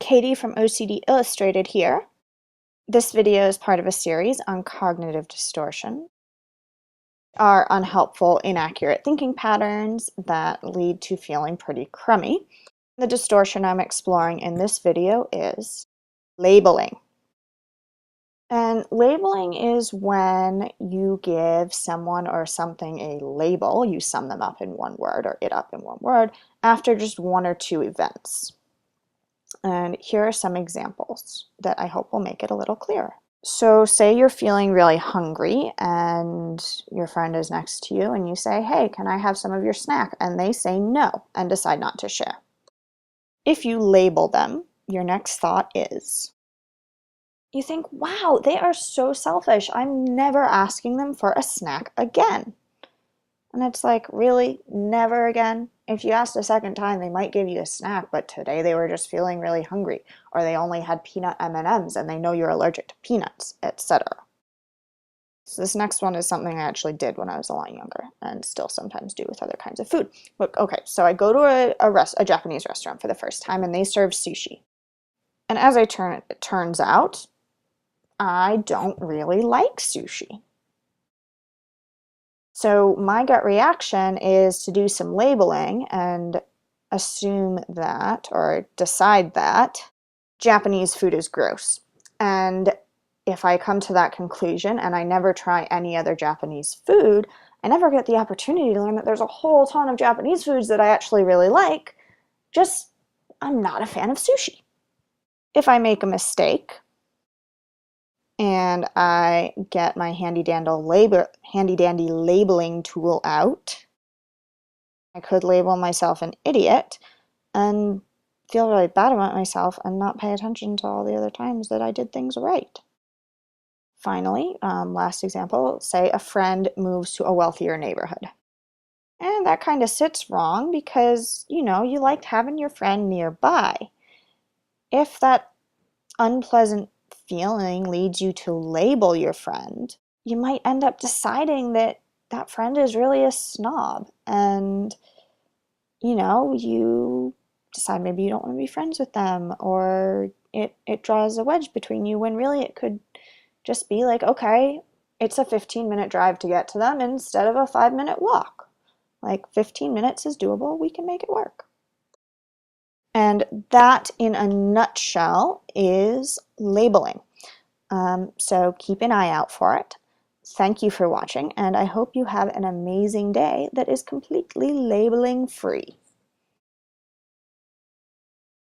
Katie from OCD Illustrated here. This video is part of a series on cognitive distortion, are unhelpful, inaccurate thinking patterns that lead to feeling pretty crummy. The distortion I'm exploring in this video is labeling. And labeling is when you give someone or something a label, you sum them up in one word or it up in one word, after just one or two events. And here are some examples that I hope will make it a little clearer. So say you're feeling really hungry and your friend is next to you and you say, "Hey, can I have some of your snack?" And they say no and decide not to share. If you label them, your next thought is, you think, wow, they are so selfish. I'm never asking them for a snack again. And it's like, really? Never again? If you asked a second time, they might give you a snack, but today they were just feeling really hungry, or they only had peanut M&Ms and they know you're allergic to peanuts, etc. So this next one is something I actually did when I was a lot younger and still sometimes do with other kinds of food. Look, okay, so I go to a Japanese restaurant for the first time and they serve sushi. And as it turns out, I don't really like sushi. So my gut reaction is to do some labeling and assume that, or decide that, Japanese food is gross. And if I come to that conclusion and I never try any other Japanese food, I never get the opportunity to learn that there's a whole ton of Japanese foods that I actually really like. Just, I'm not a fan of sushi. If I make a mistake, and I get my handy dandy labeling tool out, I could label myself an idiot and feel really bad about myself and not pay attention to all the other times that I did things right. Finally, last example, say a friend moves to a wealthier neighborhood. And that kind of sits wrong because, you liked having your friend nearby. If that unpleasant feeling leads you to label your friend, you might end up deciding that that friend is really a snob, and you decide maybe you don't want to be friends with them, or it draws a wedge between you when really it could just be like, okay, it's a 15-minute drive to get to them instead of a 5-minute walk. Like 15 minutes is doable, we can make it work. And that, in a nutshell, is labeling. So keep an eye out for it. Thank you for watching, and I hope you have an amazing day that is completely labeling free.